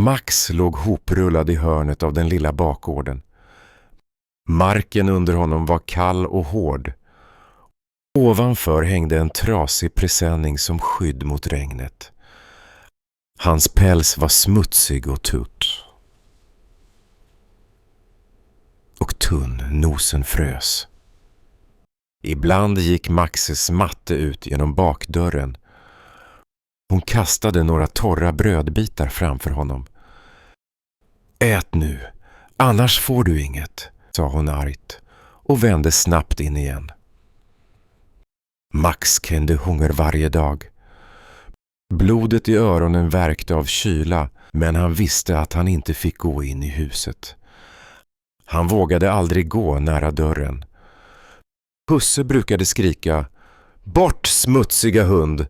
Max låg hoprullad i hörnet av den lilla bakgården. Marken under honom var kall och hård. Ovanför hängde en trasig presenning som skydd mot regnet. Hans päls var smutsig och tutt. Och tunn, nosen frös. Ibland gick Maxes matte ut genom bakdörren. Hon kastade några torra brödbitar framför honom. Ät nu, annars får du inget, sa hon argt och vände snabbt in igen. Max kände hunger varje dag. Blodet i öronen värkte av kyla, men han visste att han inte fick gå in i huset. Han vågade aldrig gå nära dörren. Husse brukade skrika, bort smutsiga hund!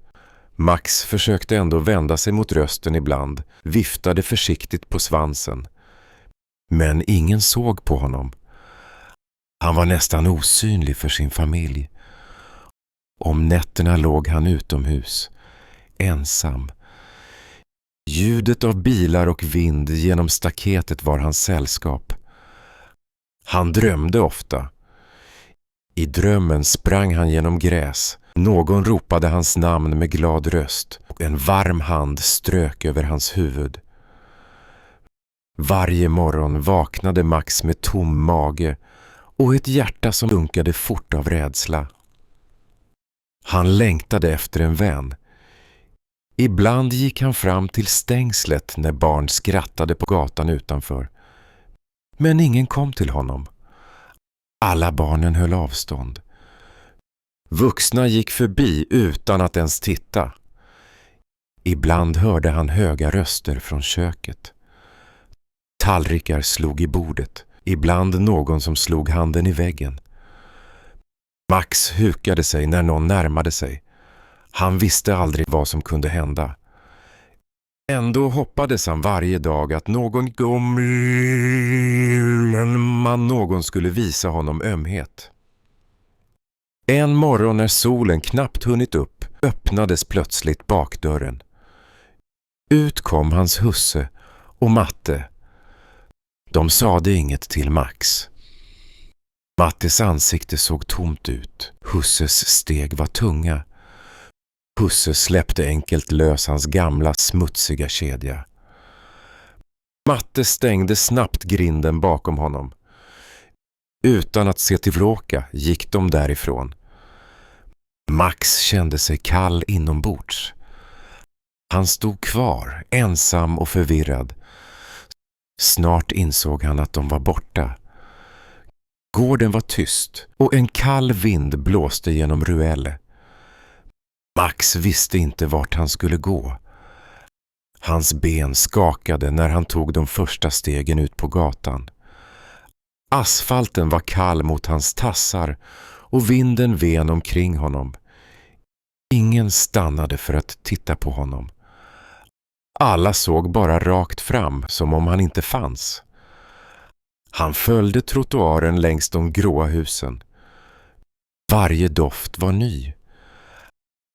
Max försökte ändå vända sig mot rösten ibland, viftade försiktigt på svansen. Men ingen såg på honom. Han var nästan osynlig för sin familj. Om nätterna låg han utomhus, ensam. Ljudet av bilar och vind genom staketet var hans sällskap. Han drömde ofta. I drömmen sprang han genom gräs. Någon ropade hans namn med glad röst och en varm hand strök över hans huvud. Varje morgon vaknade Max med tom mage och ett hjärta som dunkade fort av rädsla. Han längtade efter en vän. Ibland gick han fram till stängslet när barn skrattade på gatan utanför. Men ingen kom till honom. Alla barnen höll avstånd. Vuxna gick förbi utan att ens titta. Ibland hörde han höga röster från köket. Tallrikar slog i bordet, ibland någon som slog handen i väggen. Max hukade sig när någon närmade sig. Han visste aldrig vad som kunde hända. Ändå hoppades han varje dag att någon skulle visa honom ömhet. En morgon när solen knappt hunnit upp öppnades plötsligt bakdörren. Ut kom hans husse och matte. De sade inget till Max. Mattes ansikte såg tomt ut. Husses steg var tunga. Husse släppte enkelt lös hans gamla smutsiga kedja. Matte stängde snabbt grinden bakom honom. Utan att se tillbaka gick de därifrån. Max kände sig kall inombords. Han stod kvar, ensam och förvirrad. Snart insåg han att de var borta. Gården var tyst och en kall vind blåste genom Ruelle. Max visste inte vart han skulle gå. Hans ben skakade när han tog de första stegen ut på gatan. Asfalten var kall mot hans tassar och vinden ven omkring honom. Ingen stannade för att titta på honom. Alla såg bara rakt fram som om han inte fanns. Han följde trottoaren längs de gråa husen. Varje doft var ny.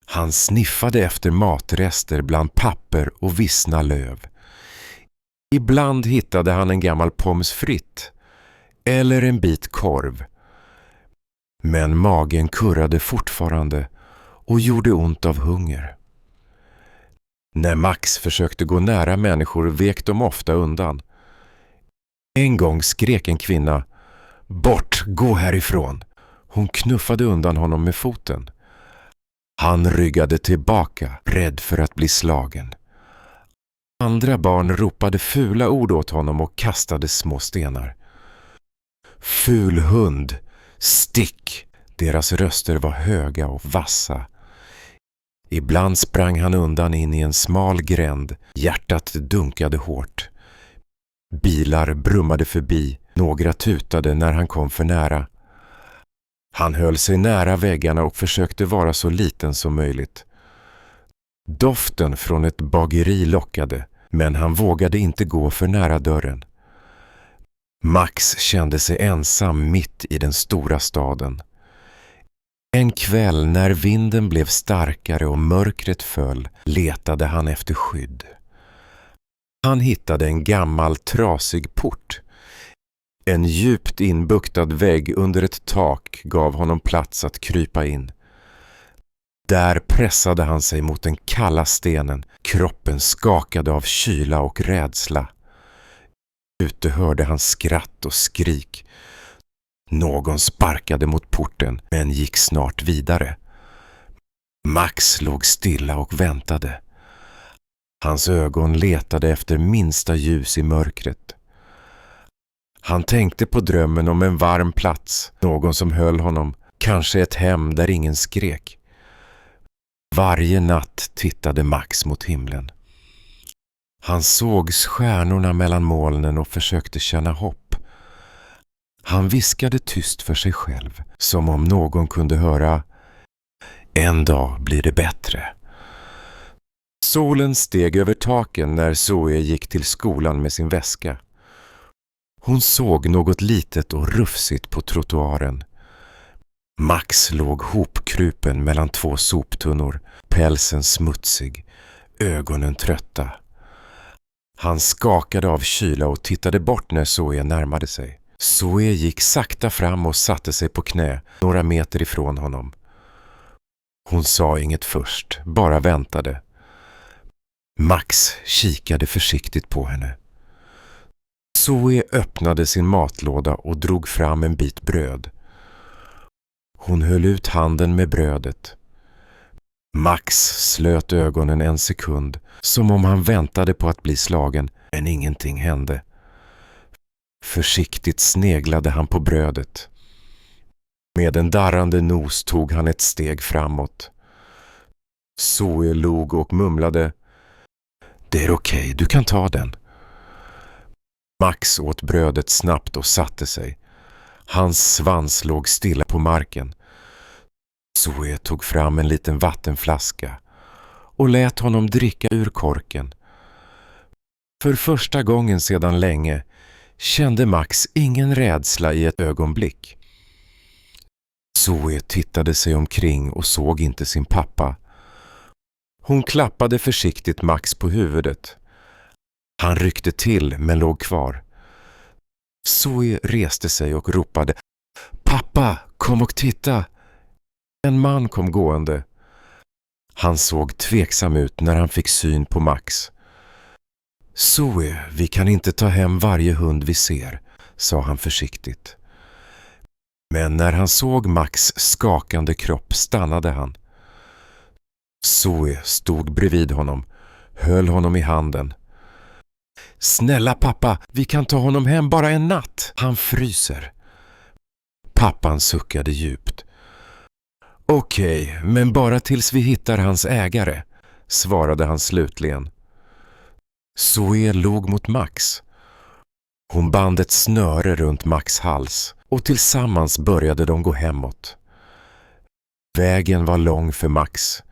Han sniffade efter matrester bland papper och vissna löv. Ibland hittade han en gammal pommes frites eller en bit korv. Men magen kurrade fortfarande och gjorde ont av hunger. När Max försökte gå nära människor vek de ofta undan. En gång skrek en kvinna, bort, gå härifrån. Hon knuffade undan honom med foten. Han ryggade tillbaka, rädd för att bli slagen. Andra barn ropade fula ord åt honom och kastade små stenar. Ful hund, stick! Deras röster var höga och vassa. Ibland sprang han undan in i en smal gränd, hjärtat dunkade hårt. Bilar brummade förbi, några tutade när han kom för nära. Han höll sig nära väggarna och försökte vara så liten som möjligt. Doften från ett bageri lockade, men han vågade inte gå för nära dörren. Max kände sig ensam mitt i den stora staden. En kväll när vinden blev starkare och mörkret föll letade han efter skydd. Han hittade en gammal trasig port. En djupt inbuktad vägg under ett tak gav honom plats att krypa in. Där pressade han sig mot den kalla stenen. Kroppen skakade av kyla och rädsla. Ute hörde han skratt och skrik. Någon sparkade mot porten men gick snart vidare. Max låg stilla och väntade. Hans ögon letade efter minsta ljus i mörkret. Han tänkte på drömmen om en varm plats, någon som höll honom, kanske ett hem där ingen skrek. Varje natt tittade Max mot himlen. Han såg stjärnorna mellan molnen och försökte känna hopp. Han viskade tyst för sig själv, som om någon kunde höra: en dag blir det bättre. Solen steg över taken när Zoe gick till skolan med sin väska. Hon såg något litet och rufsigt på trottoaren. Max låg hopkrupen mellan två soptunnor, pälsen smutsig, ögonen trötta. Han skakade av kyla och tittade bort när Zoe närmade sig. Zoe gick sakta fram och satte sig på knä några meter ifrån honom. Hon sa inget först, bara väntade. Max kikade försiktigt på henne. Zoe öppnade sin matlåda och drog fram en bit bröd. Hon höll ut handen med brödet. Max slöt ögonen en sekund, som om han väntade på att bli slagen, men ingenting hände. Försiktigt sneglade han på brödet. Med en darrande nos tog han ett steg framåt. Zoe log och mumlade: det är okej, du kan ta den. Max åt brödet snabbt och satte sig. Hans svans låg stilla på marken. Zoe tog fram en liten vattenflaska och lät honom dricka ur korken. För första gången sedan länge kände Max ingen rädsla i ett ögonblick. Zoe tittade sig omkring och såg inte sin pappa. Hon klappade försiktigt Max på huvudet. Han ryckte till men låg kvar. Zoe reste sig och ropade: pappa, kom och titta! En man kom gående. Han såg tveksam ut när han fick syn på Max. Zoe, vi kan inte ta hem varje hund vi ser, sa han försiktigt. Men när han såg Max skakande kropp stannade han. Zoe stod bredvid honom, höll honom i handen. Snälla pappa, vi kan ta honom hem bara en natt. Han fryser. Pappan suckade djupt. Okej, men bara tills vi hittar hans ägare, svarade han slutligen. Zoe log mot Max. Hon band ett snöre runt Max hals och tillsammans började de gå hemåt. Vägen var lång för Max.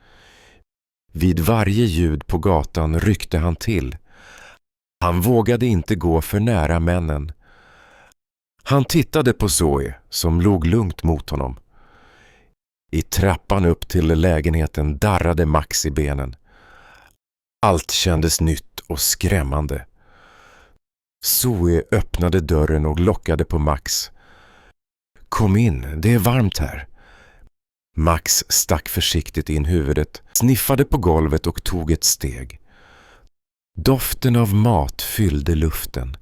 Vid varje ljud på gatan ryckte han till. Han vågade inte gå för nära männen. Han tittade på Zoe som låg lugnt mot honom. I trappan upp till lägenheten darrade Max i benen. Allt kändes nytt och skrämmande. Zoe öppnade dörren och lockade på Max. Kom in, det är varmt här. Max stack försiktigt in huvudet, sniffade på golvet och tog ett steg. Doften av mat fyllde luften.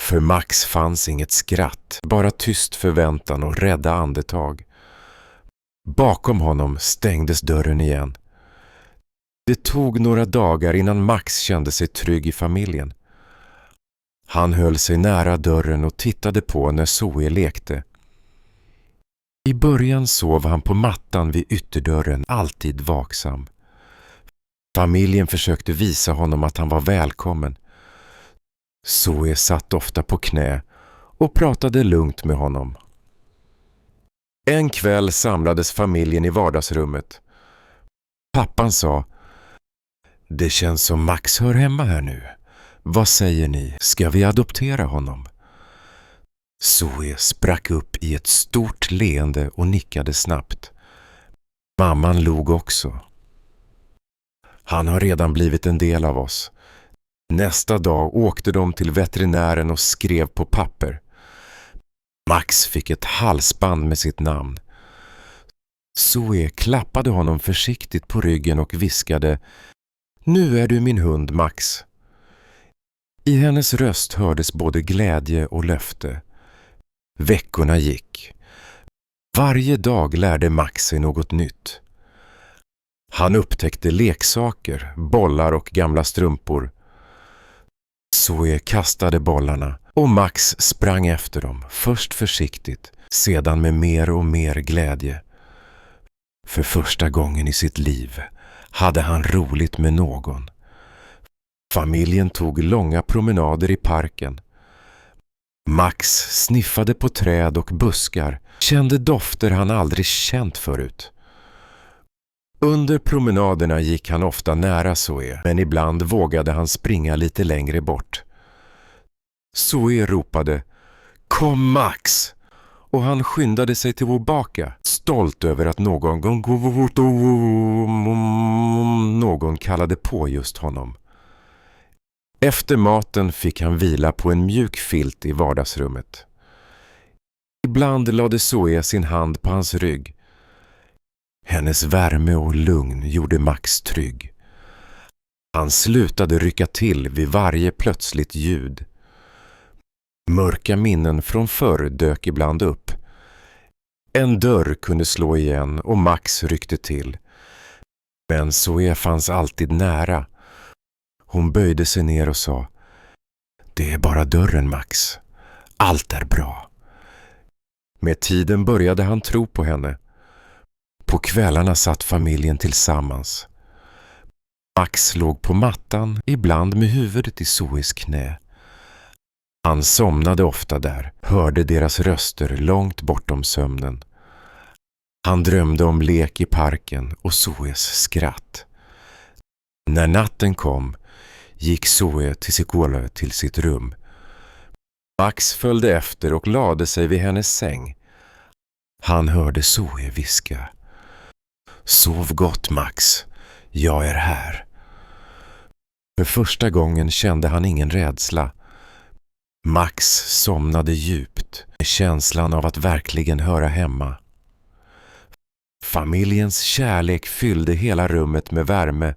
För Max fanns inget skratt, bara tyst förväntan och rädda andetag. Bakom honom stängdes dörren igen. Det tog några dagar innan Max kände sig trygg i familjen. Han höll sig nära dörren och tittade på när Zoe lekte. I början sov han på mattan vid ytterdörren, alltid vaksam. Familjen försökte visa honom att han var välkommen. Zoe satt ofta på knä och pratade lugnt med honom. En kväll samlades familjen i vardagsrummet. Pappan sa: det känns som Max hör hemma här nu. Vad säger ni? Ska vi adoptera honom? Zoe sprack upp i ett stort leende och nickade snabbt. Mamman log också. Han har redan blivit en del av oss. Nästa dag åkte de till veterinären och skrev på papper. Max fick ett halsband med sitt namn. Zoe klappade honom försiktigt på ryggen och viskade: "Nu är du min hund, Max." I hennes röst hördes både glädje och löfte. Veckorna gick. Varje dag lärde Max sig något nytt. Han upptäckte leksaker, bollar och gamla strumpor. Zoe kastade bollarna och Max sprang efter dem, först försiktigt, sedan med mer och mer glädje. För första gången i sitt liv hade han roligt med någon. Familjen tog långa promenader i parken. Max sniffade på träd och buskar, kände dofter han aldrig känt förut. Under promenaderna gick han ofta nära Zoe, men ibland vågade han springa lite längre bort. Zoe ropade: "Kom Max!" och han skyndade sig tillbaka, stolt över att någon kallade på just honom. Efter maten fick han vila på en mjuk filt i vardagsrummet. Ibland lade Zoe sin hand på hans rygg. Hennes värme och lugn gjorde Max trygg. Han slutade rycka till vid varje plötsligt ljud. Mörka minnen från förr dök ibland upp. En dörr kunde slå igen och Max ryckte till. Men Zoe fanns alltid nära. Hon böjde sig ner och sa: "Det är bara dörren, Max. Allt är bra." Med tiden började han tro på henne. På kvällarna satt familjen tillsammans. Max låg på mattan, ibland med huvudet i Zoes knä. Han somnade ofta där, hörde deras röster långt bortom sömnen. Han drömde om lek i parken och Zoes skratt. När natten kom gick Zoe till sitt rum. Max följde efter och lade sig vid hennes säng. Han hörde Zoe viska: "Sov gott, Max. Jag är här." För första gången kände han ingen rädsla. Max somnade djupt med känslan av att verkligen höra hemma. Familjens kärlek fyllde hela rummet med värme